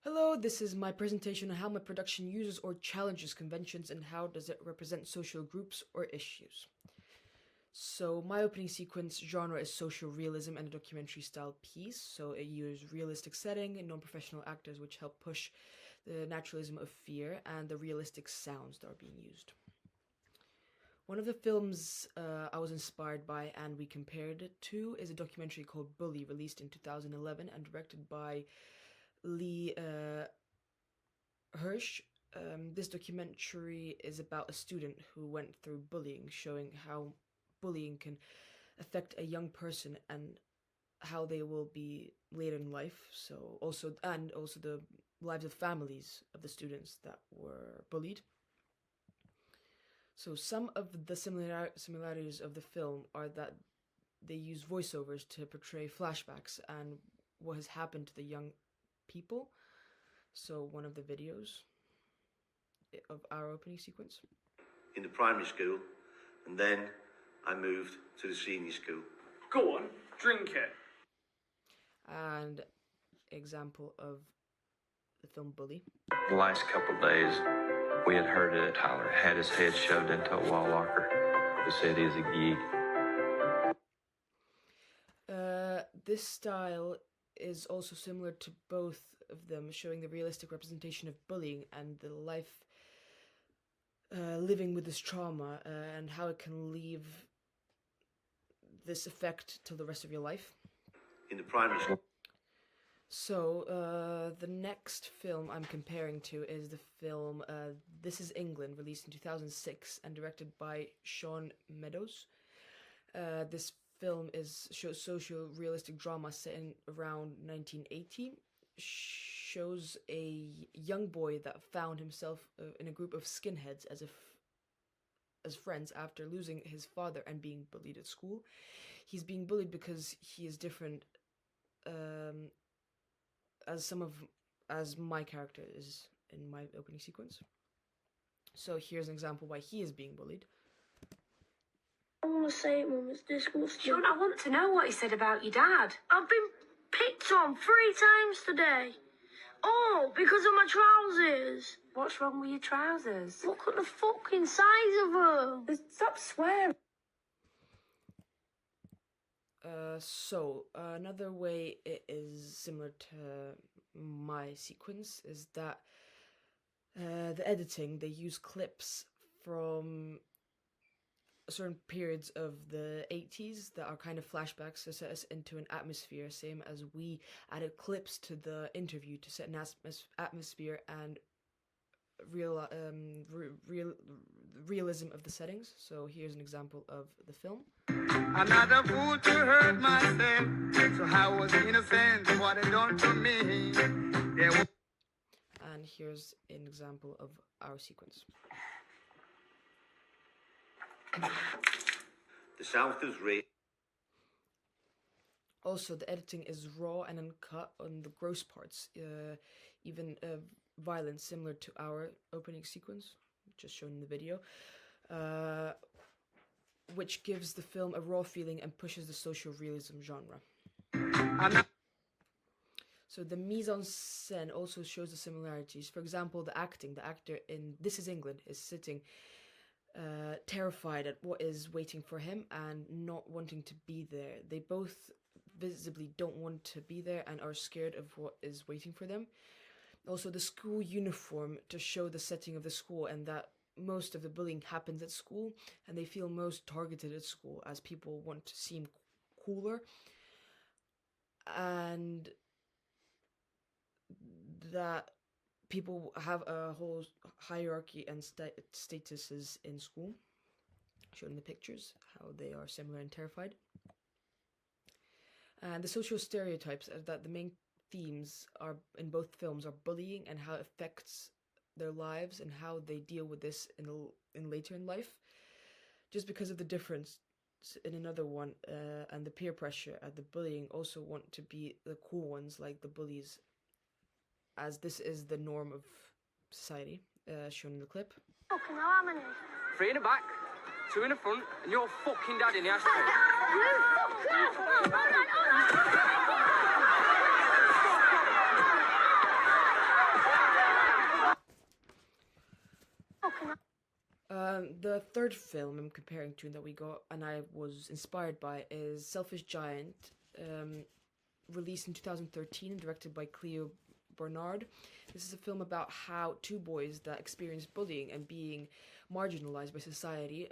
Hello, this is my presentation on how my production uses or challenges conventions and how does it represent social groups or issues. So my opening sequence genre is social realism and a documentary style piece, so it uses realistic setting and non-professional actors which help push the naturalism of fear and the realistic sounds that are being used. One of the films I was inspired by and we compared it to is a documentary called Bully, released in 2011 and directed by Lee Hirsch. This documentary is about a student who went through bullying, showing how bullying can affect a young person and how they will be later in life. So also the lives of families of the students that were bullied. So some of the similarities of the film are that they use voiceovers to portray flashbacks and what has happened to the young people. So one of the videos of our opening sequence. In the primary school, and then I moved to the senior school. Go on, drink it. And example of the film Bully. The last couple of days, we had heard that Tyler had his head shoved into a wall locker. We said he's a geek. This style is also similar to both of them, showing the realistic representation of bullying and the life living with this trauma and how it can leave this effect till the rest of your life. In the primary school. So the next film I'm comparing to is the film This Is England, released in 2006 and directed by Sean Meadows. This film shows social realistic drama set in around 1980. Shows a young boy that found himself in a group of skinheads as friends after losing his father and being bullied at school. He's being bullied because he is different, as my character is in my opening sequence. So here's an example why he is being bullied. I want to say it, Mum. It's disgusting. Sean, I want to know what he said about your dad. I've been picked on 3 times today. All because of my trousers. What's wrong with your trousers? Look at the fucking size of them. Stop swearing. So another way it is similar to my sequence is that the editing, they use clips from certain periods of the 80s that are kind of flashbacks to set us into an atmosphere, same as we added clips to the interview to set an atmosphere and realism of the settings. So here's an example of the film. I'm not a fool to hurt myself, so I was innocent what they done to me. And here's an example of our sequence. The South is real. Also, the editing is raw and uncut on the gross parts, even violence, similar to our opening sequence, just shown in the video, which gives the film a raw feeling and pushes the social realism genre. So the mise-en-scène also shows the similarities. For example, the actor in This Is England is sitting terrified at what is waiting for him and not wanting to be there. They both visibly don't want to be there and are scared of what is waiting for them. Also, the school uniform to show the setting of the school and that most of the bullying happens at school and they feel most targeted at school as people want to seem cooler, and that people have a whole hierarchy and statuses in school, shown in the pictures, how they are similar and terrified. And the social stereotypes are that the main themes are in both films are bullying and how it affects their lives and how they deal with this in later in life. Just because of the difference in another one and the peer pressure at the bullying also want to be the cool ones like the bullies, as this is the norm of society, shown in the clip. Fucking harmony. 3 in the back, 2 in the front, and your fucking dad in the ashtray. You fuck off! third film I'm comparing to that we got and I was inspired by is Selfish Giant, released in 2013 and directed by Cleo Bernard. This is a film about how two boys that experience bullying and being marginalized by society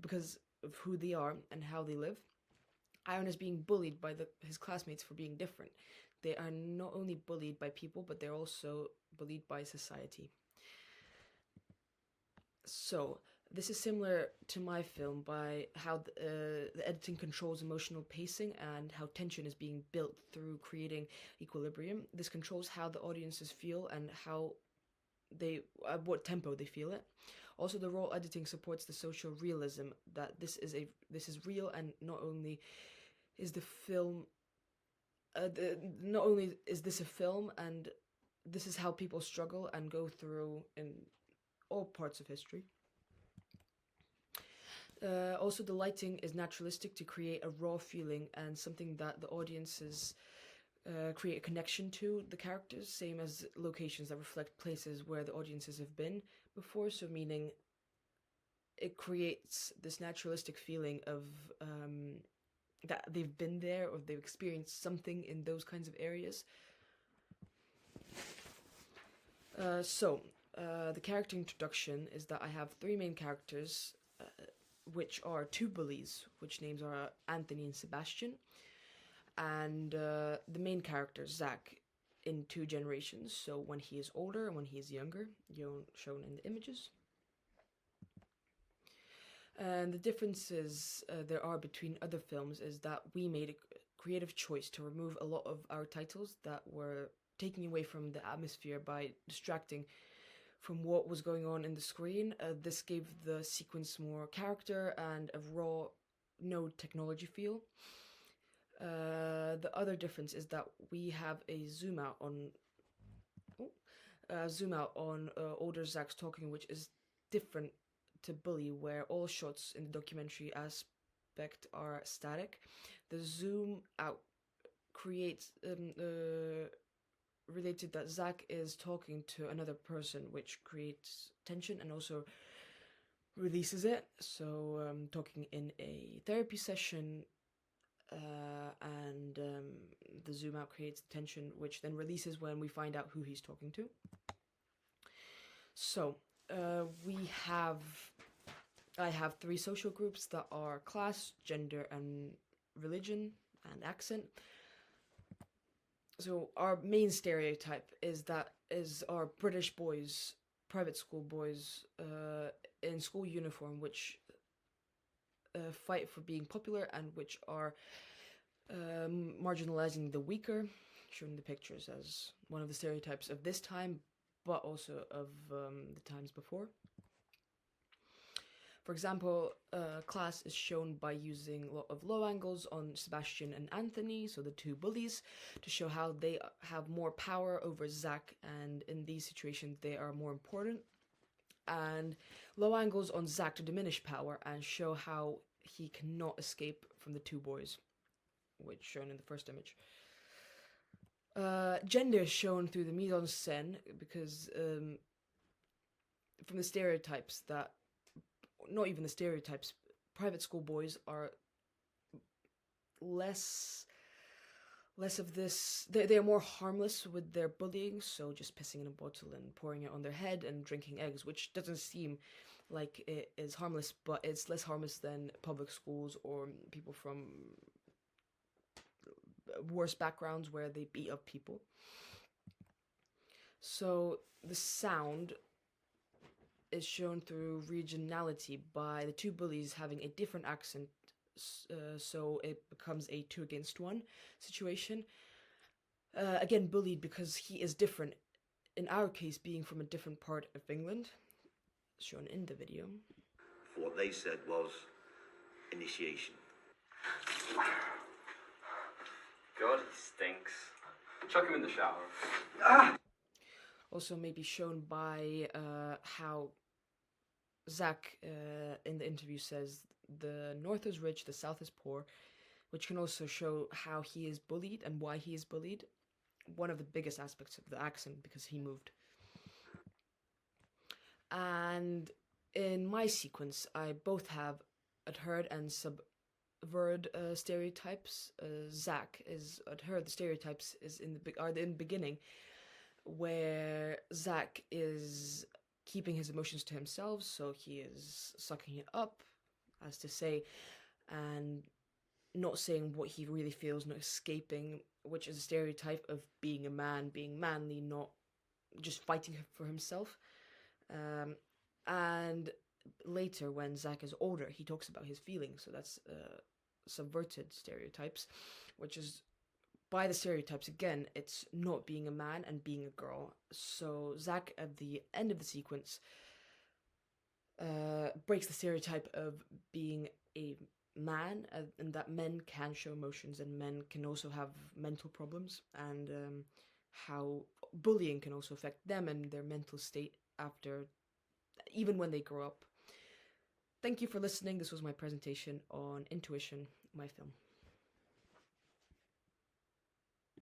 because of who they are and how they live. Aaron is being bullied by his classmates for being different. They are not only bullied by people, but they're also bullied by society. So, this is similar to my film by how the editing controls emotional pacing and how tension is being built through creating equilibrium. This controls how the audiences feel and how at what tempo they feel it. Also, the raw editing supports the social realism that this is real, and not only is the film not only is this a film, and this is how people struggle and go through in all parts of history. Also, the lighting is naturalistic to create a raw feeling and something that the audiences create a connection to the characters, same as locations that reflect places where the audiences have been before, so meaning it creates this naturalistic feeling of that they've been there or they've experienced something in those kinds of areas. The character introduction is that I have three main characters, which are two bullies, which names are Anthony and Sebastian, and the main character, Zach, in two generations, so when he is older and when he is younger, shown in the images. And the differences there are between other films is that we made a creative choice to remove a lot of our titles that were taking away from the atmosphere by distracting from what was going on in the screen. This gave the sequence more character and a raw, no technology feel. The other difference is that we have a zoom out on older Zach's talking, which is different to Bully, where all shots in the documentary aspect are static. The zoom out creates related that Zach is talking to another person, which creates tension and also releases it. So talking in a therapy session, and the zoom out creates the tension, which then releases when we find out who he's talking to. So I have three social groups that are class, gender, and religion, and accent. So our main stereotype is our British boys, private school boys, in school uniform, which fight for being popular and which are marginalizing the weaker, showing the pictures as one of the stereotypes of this time, but also of the times before. For example, class is shown by using a lot of low angles on Sebastian and Anthony, so the two bullies, to show how they have more power over Zach, and in these situations they are more important. And low angles on Zach to diminish power and show how he cannot escape from the two boys, which shown in the first image. Gender is shown through the mise-en-scène because from the stereotypes that, not even the stereotypes, private school boys are less of this. They're more harmless with their bullying, so just pissing in a bottle and pouring it on their head and drinking eggs, which doesn't seem like it is harmless, but it's less harmless than public schools or people from worse backgrounds where they beat up people. So the sound is shown through regionality by the two bullies having a different accent, so it becomes a 2-against-1 situation. Again, bullied because he is different, in our case being from a different part of England, shown in the video. What they said was initiation. God, he stinks. Chuck him in the shower. Also maybe shown by how Zach in the interview says the North is rich, the South is poor, which can also show how he is bullied and why he is bullied. One of the biggest aspects of the accent, because he moved. And in my sequence, I both have adhered and subverted stereotypes. Zach is adhered the stereotypes is in the beginning, where Zach is keeping his emotions to himself, so he is sucking it up, as to say, and not saying what he really feels, not escaping, which is a stereotype of being a man, being manly, not just fighting for himself. And later, when Zach is older, he talks about his feelings, so that's subverted stereotypes, which is, by the stereotypes again, it's not being a man and being a girl. So Zach, at the end of the sequence, breaks the stereotype of being a man, and that men can show emotions and men can also have mental problems, and how bullying can also affect them and their mental state after, even when they grow up. Thank you for listening. This was my presentation on Intuition, my film.